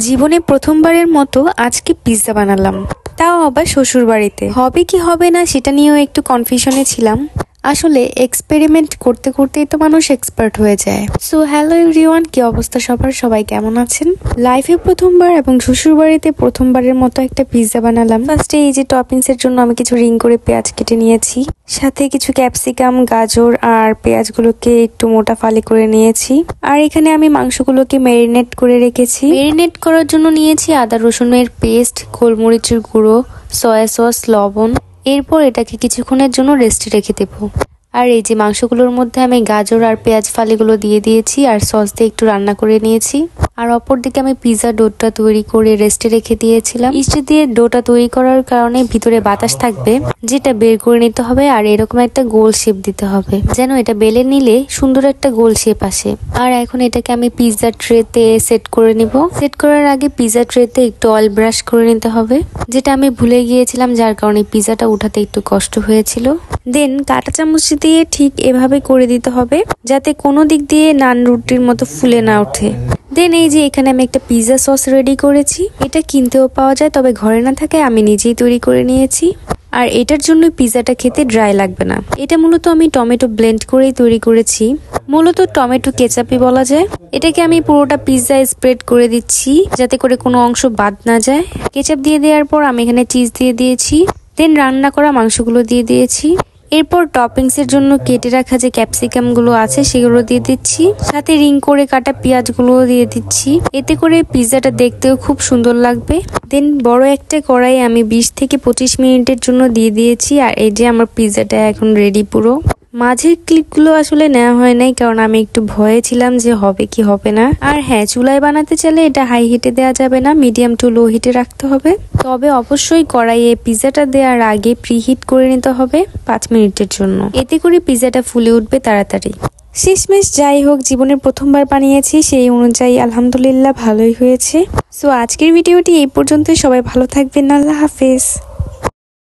জীবনে প্রথমবারের মতো আজকে পিৎজা বানালাম, তাও আবার শ্বশুর বাড়িতে। হবে কি হবে না সেটা নিয়েও একটু কনফিউশনে ছিলাম। আসলে এক্সপেরিমেন্ট করতে করতেই তো মানুষ এক্সপার্ট হয়ে যায়। সো হ্যালো এভরিওয়ান, কি অবস্থা সবার? সবাই কেমন আছেন? লাইফে প্রথমবার এবং শ্বশুর বাড়িতে প্রথমবারের মতো একটা পিৎজা বানালাম। ফার্স্টে এই যে টপিংস এর জন্য আমি কিছু রিং করে পেঁয়াজ কেটে নিয়েছি, সাথে কিছু ক্যাপসিকাম, গাজর আর পেঁয়াজগুলোকে একটু মোটা ফালি করে নিয়েছি। আর এখানে আমি মাংসগুলোকে ম্যারিনেট করে রেখেছি। ম্যারিনেট করার জন্য নিয়েছি আদা রসুনের পেস্ট, গোলমরিচের গুঁড়ো, সয়া সস, লবণ। এরপর এটাকে কিছুক্ষণের জন্য রেস্টে রেখে দেবো। আর এই যে মাংসগুলোর মধ্যে আমি গাজর আর পেঁয়াজ ফালিগুলো দিয়ে দিয়েছি আর সস দিয়ে একটু রান্না করে নিয়েছি। আর অপরদিকে আমি পিৎজা ডোটা তৈরি করে রেস্টে রেখে দিয়েছিলাম। ইস্ট দিয়ে ডোটা তৈরি করার কারণে ভিতরে বাতাস থাকবে, যেটা বের করে নিতে হবে। আর এরকম একটা গোল শেপ দিতে হবে, যেন এটা বেলে নিলে সুন্দর একটা গোল শেপ আসে। আর এখন এটাকে আমি পিৎজা ট্রেতে সেট করে নিব। সেট করার আগে পিৎজা ট্রেতে একটু অয়েল ব্রাশ করে নিতে হবে, যেটা আমি ভুলে গিয়েছিলাম, যার কারণে পিৎজাটা উঠাতে একটু কষ্ট হয়েছিল। দেন কাঁটা চামচ দিয়ে ঠিক এভাবে করে দিতে হবে, যাতে কোনো দিক দিয়ে নান রুটির মতো ফুলে না ওঠে। দেন এই যে এখানে আমি একটা পিৎজা সস রেডি করেছি। এটা কিনতেও পাওয়া যায়, তবে ঘরে না থাকে আমি নিজেই তৈরি করে নিয়েছি। আর এটার জন্য পিৎজাটা খেতে ড্রাই লাগবে না। এটা মূলত আমি টমেটো ব্লেন্ড করেই তৈরি করেছি, মূলত টমেটো কেচাপই বলা যায়। এটাকে আমি পুরোটা পিৎজায় স্প্রেড করে দিচ্ছি, যাতে করে কোনো অংশ বাদ না যায়। কেচাপ দিয়ে দেওয়ার পর আমি এখানে চিজ দিয়ে দিয়েছি। দেন রান্না করা মাংসগুলো দিয়ে দিয়েছি। এরপর টপিংস এর জন্য কেটে রাখা যে ক্যাপসিকাম গুলো আছে সেগুলো দিয়ে দিচ্ছি, সাথে রিং করে কাটা পেঁয়াজ গুলো দিয়ে দিচ্ছি। এতে করে পিৎজাটা দেখতেও খুব সুন্দর লাগবে। দেন বড় একটা কড়াই আমি 20 থেকে 25 মিনিটের জন্য দিয়ে দিয়েছি। আর এই যে আমার পিৎজাটা এখন রেডি পুরো। মাঝের ক্লিপগুলো আসলে নেওয়া হয় নাই, কারণ আমি একটু ভয়ে ছিলাম যে হবে কি হবে না। আর হ্যাঁ, চুলায় বানাতে চাইলে এটা হাই হিটে দেওয়া যাবে না, মিডিয়াম টু লো হিটে রাখতে হবে। তবে অবশ্যই কড়াইয়ে পিৎজাটা দেওয়ার আগে প্রিহিট করে নিতে হবে 5 মিনিটের জন্য। এতে করে পিৎজাটা ফুলে উঠবে তাড়াতাড়ি। শেষমেশ যাই হোক, জীবনের প্রথমবার বানিয়েছি, সেই অনুযায়ী আলহামদুলিল্লাহ ভালোই হয়েছে। সো আজকের ভিডিওটি এই পর্যন্তই। সবাই ভালো থাকবেন। আল্লাহ হাফেজ।